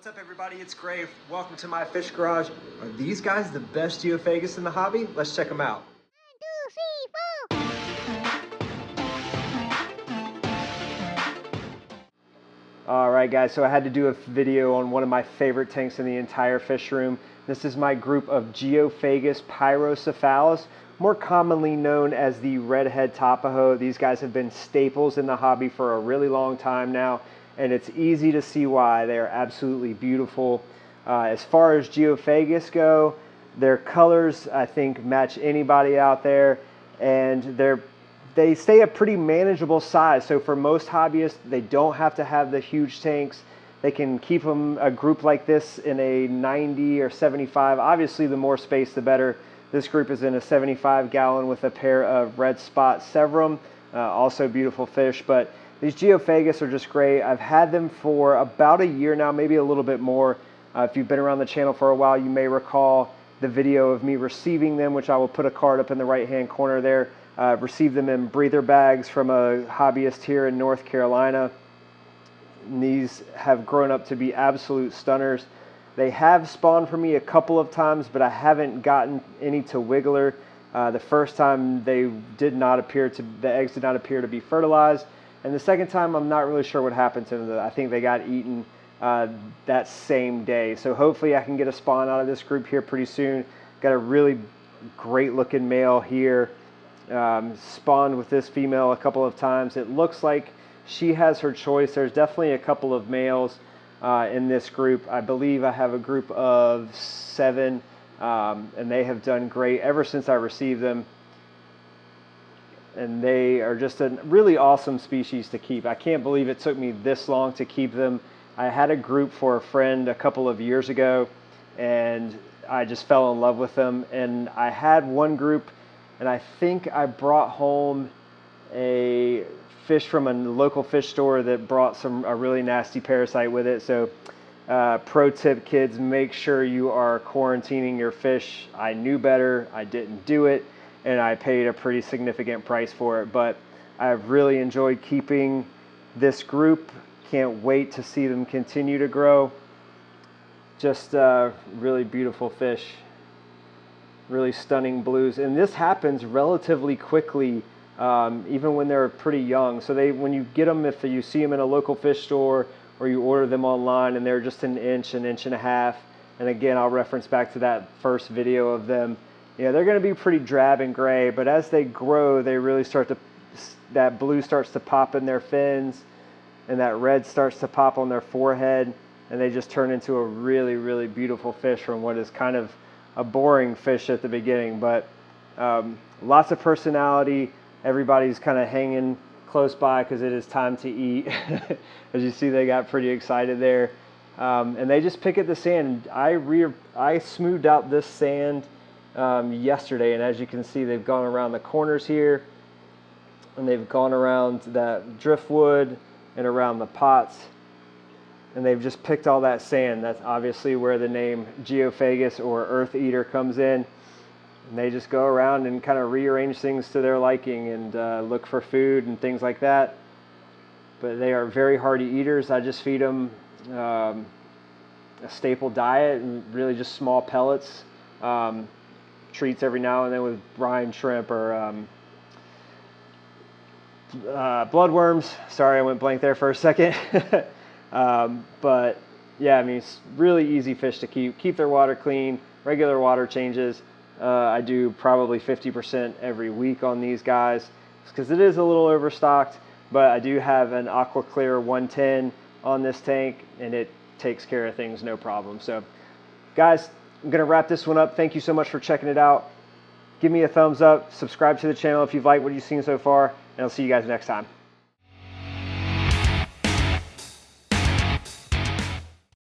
What's up everybody, it's Gray. Welcome to my fish garage. Are these guys the best Geophagus in the hobby? Let's check them out. 1, 2, 3, 4. Alright guys, so I had to do a video on one of my favorite tanks in the entire fish room. This is my group of Geophagus pyrocephalus, more commonly known as the redhead tapajo. These guys have been staples in the hobby for a really long time now, and it's easy to see why. They are absolutely beautiful. As far as Geophagus go, their colors I think match anybody out there, and they stay a pretty manageable size. So for most hobbyists, they don't have to have the huge tanks. They can keep them, a group like this, in a 90 or 75. Obviously the more space the better. This group is in a 75 gallon with a pair of red spot Severum, also beautiful fish. But these Geophagus are just great. I've had them for about a year now, maybe a little bit more. If you've been around the channel for a while, you may recall the video of me receiving them, which I will put a card up in the right hand corner there. Received them in breather bags from a hobbyist here in North Carolina. And these have grown up to be absolute stunners. They have spawned for me a couple of times, but I haven't gotten any to wiggler. The first time the eggs did not appear to be fertilized. And the second time, I'm not really sure what happened to them. I think they got eaten that same day. So hopefully I can get a spawn out of this group here pretty soon. Got a really great looking male here. Spawned with this female a couple of times. It looks like she has her choice. There's definitely a couple of males in this group. I believe I have a group of 7, and they have done great ever since I received them. And they are just a really awesome species to keep. I can't believe it took me this long to keep them. I had a group for a friend a couple of years ago, and I just fell in love with them. And I had one group, and I think I brought home a fish from a local fish store that brought a really nasty parasite with it. So pro tip, kids, make sure you are quarantining your fish. I knew better, I didn't do it, and I paid a pretty significant price for it. But I've really enjoyed keeping this group. Can't wait to see them continue to grow. Just really beautiful fish, really stunning blues. And this happens relatively quickly, even when they're pretty young. So when you get them, if you see them in a local fish store or you order them online and they're just an inch and a half, and again, I'll reference back to that first video of them, they're going to be pretty drab and gray, but as they grow, they really that blue starts to pop in their fins, and that red starts to pop on their forehead, and they just turn into a really, really beautiful fish from what is kind of a boring fish at the beginning. But lots of personality. Everybody's kind of hanging close by because it is time to eat. As you see, they got pretty excited there. And they just pick at the sand. I smoothed out this sand yesterday, and as you can see, they've gone around the corners here, and they've gone around that driftwood and around the pots, and they've just picked all that sand. That's obviously where the name Geophagus or Earth Eater comes in. And they just go around and kind of rearrange things to their liking and look for food and things like that. But they are very hearty eaters. I just feed them a staple diet and really just small pellets. Treats every now and then with brine shrimp or bloodworms. Sorry, I went blank there for a second. But yeah, I mean, it's really easy fish to keep their water clean, regular water changes. I do probably 50% every week on these guys because it is a little overstocked, but I do have an Aqua Clear 110 on this tank, and it takes care of things no problem. So guys, I'm going to wrap this one up. Thank you so much for checking it out. Give me a thumbs up, subscribe to the channel if you've liked what you've seen so far, and I'll see you guys next time.